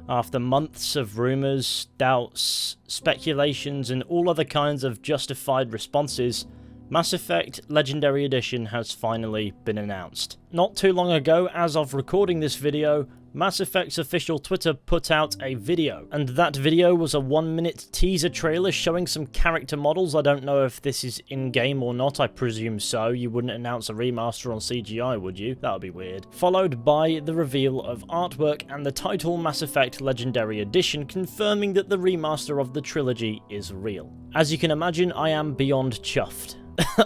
After months of rumours, doubts, speculations and all other kinds of justified responses, Mass Effect Legendary Edition has finally been announced. Not too long ago, as of recording this video, Mass Effect's official Twitter put out a video, and that video was a 1-minute teaser trailer showing some character models. I don't know if this is in-game or not, I presume so. You wouldn't announce a remaster on CGI, would you? That would be weird. Followed by the reveal of artwork and the title Mass Effect Legendary Edition, confirming that the remaster of the trilogy is real. As you can imagine, I am beyond chuffed.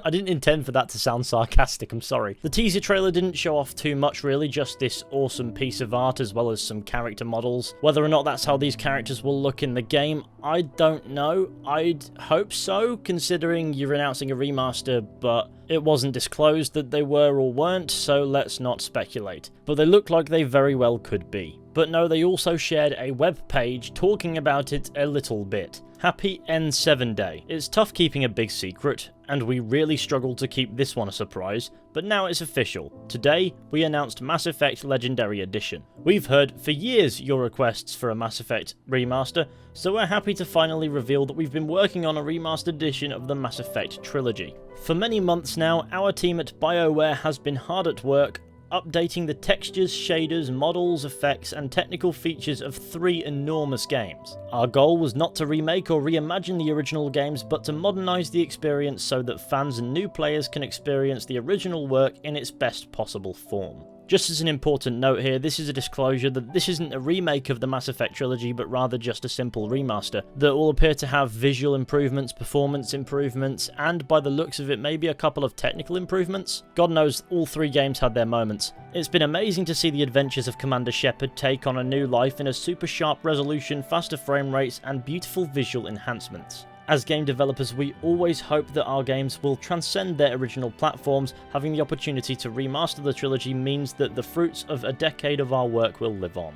I didn't intend for that to sound sarcastic, I'm sorry. The teaser trailer didn't show off too much really, just this awesome piece of art as well as some character models. Whether or not that's how these characters will look in the game, I don't know. I'd hope so, considering you're announcing a remaster, but it wasn't disclosed that they were or weren't, so let's not speculate. But they look like they very well could be. But no, they also shared a web page talking about it a little bit. Happy N7 Day. It's tough keeping a big secret, and we really struggled to keep this one a surprise, but now it's official. Today, we announced Mass Effect Legendary Edition. We've heard for years your requests for a Mass Effect remaster, so we're happy to finally reveal that we've been working on a remastered edition of the Mass Effect trilogy. For many months now, our team at BioWare has been hard at work updating the textures, shaders, models, effects, and technical features of 3 enormous games. Our goal was not to remake or reimagine the original games, but to modernise the experience so that fans and new players can experience the original work in its best possible form. Just as an important note here, this is a disclosure that this isn't a remake of the Mass Effect trilogy, but rather just a simple remaster that will appear to have visual improvements, performance improvements, and by the looks of it, maybe a couple of technical improvements. God knows, all 3 games had their moments. It's been amazing to see the adventures of Commander Shepard take on a new life in a super sharp resolution, faster frame rates, and beautiful visual enhancements. As game developers, we always hope that our games will transcend their original platforms. Having the opportunity to remaster the trilogy means that the fruits of a decade of our work will live on,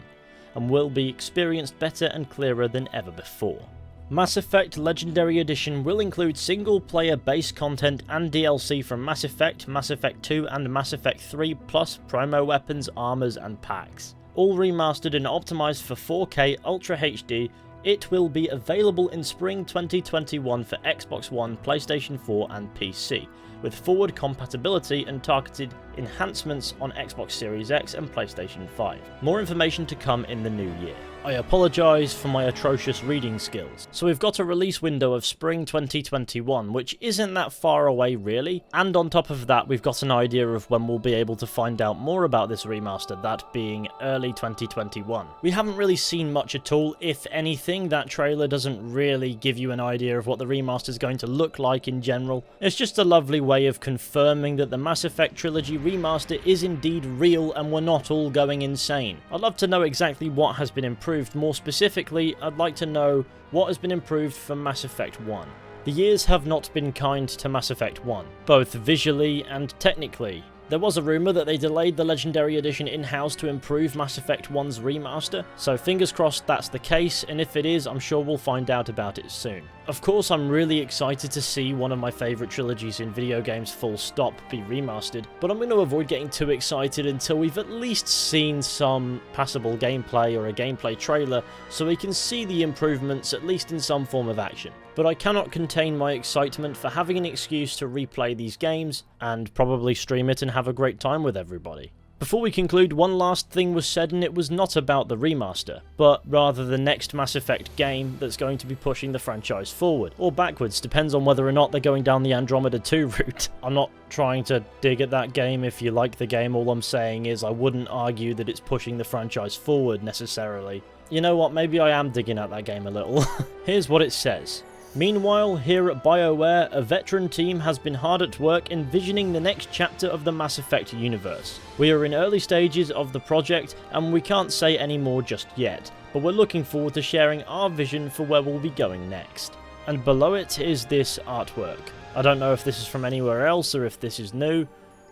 and will be experienced better and clearer than ever before. Mass Effect Legendary Edition will include single-player base content and DLC from Mass Effect, Mass Effect 2 and Mass Effect 3, plus promo weapons, armors and packs. All remastered and optimized for 4K Ultra HD. It will be available in spring 2021 for Xbox One, PlayStation 4 and PC, with forward compatibility and targeted enhancements on Xbox Series X and PlayStation 5. More information to come in the new year. I apologise for my atrocious reading skills. So we've got a release window of spring 2021, which isn't that far away really, and on top of that we've got an idea of when we'll be able to find out more about this remaster, that being early 2021. We haven't really seen much at all, if anything. That trailer doesn't really give you an idea of what the remaster is going to look like in general. It's just a lovely way of confirming that the Mass Effect trilogy remaster is indeed real and we're not all going insane. I'd love to know exactly what has been improved. More specifically, I'd like to know what has been improved for Mass Effect 1. The years have not been kind to Mass Effect 1, both visually and technically. There was a rumour that they delayed the Legendary Edition in-house to improve Mass Effect 1's remaster, so fingers crossed that's the case, and if it is, I'm sure we'll find out about it soon. Of course, I'm really excited to see one of my favourite trilogies in video games full stop be remastered, but I'm going to avoid getting too excited until we've at least seen some passable gameplay or a gameplay trailer, so we can see the improvements at least in some form of action. But I cannot contain my excitement for having an excuse to replay these games, and probably stream it and have a great time with everybody. Before we conclude, one last thing was said, and it was not about the remaster, but rather the next Mass Effect game that's going to be pushing the franchise forward, or backwards, depends on whether or not they're going down the Andromeda 2 route. I'm not trying to dig at that game. If you like the game, all I'm saying is I wouldn't argue that it's pushing the franchise forward necessarily. You know what, maybe I am digging at that game a little. Here's what it says. Meanwhile, here at BioWare, a veteran team has been hard at work envisioning the next chapter of the Mass Effect universe. We are in early stages of the project, and we can't say any more just yet, but we're looking forward to sharing our vision for where we'll be going next. And below it is this artwork. I don't know if this is from anywhere else or if this is new,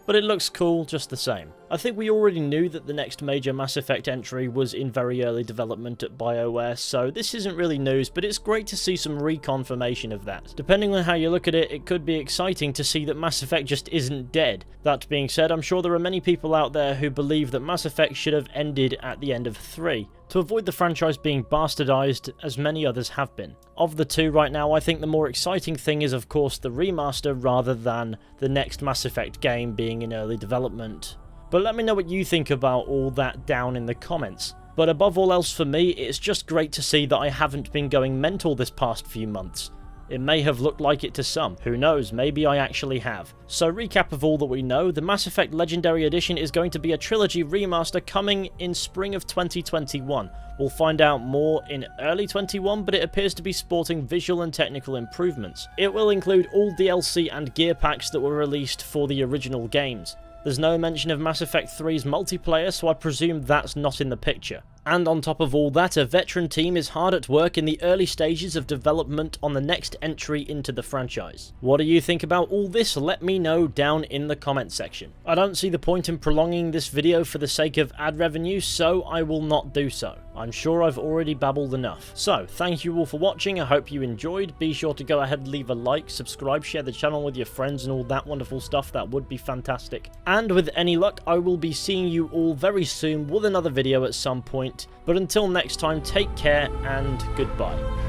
but it looks cool just the same. I think we already knew that the next major Mass Effect entry was in very early development at BioWare, so this isn't really news, but it's great to see some reconfirmation of that. Depending on how you look at it, it could be exciting to see that Mass Effect just isn't dead. That being said, I'm sure there are many people out there who believe that Mass Effect should have ended at the end of 3, to avoid the franchise being bastardized as many others have been. Of the two right now, I think the more exciting thing is of course the remaster rather than the next Mass Effect game being in early development. But let me know what you think about all that down in the comments. But above all else for me, it's just great to see that I haven't been going mental this past few months. It may have looked like it to some, who knows, maybe I actually have. So recap of all that we know, the Mass Effect Legendary Edition is going to be a Trilogy Remaster coming in spring of 2021. We'll find out more in early 21, but it appears to be sporting visual and technical improvements. It will include all DLC and gear packs that were released for the original games. There's no mention of Mass Effect 3's multiplayer, so I presume that's not in the picture. And on top of all that, a veteran team is hard at work in the early stages of development on the next entry into the franchise. What do you think about all this? Let me know down in the comment section. I don't see the point in prolonging this video for the sake of ad revenue, so I will not do so. I'm sure I've already babbled enough. So, thank you all for watching, I hope you enjoyed. Be sure to go ahead and leave a like, subscribe, share the channel with your friends and all that wonderful stuff, that would be fantastic. And with any luck, I will be seeing you all very soon with another video at some point. But until next time, take care and goodbye.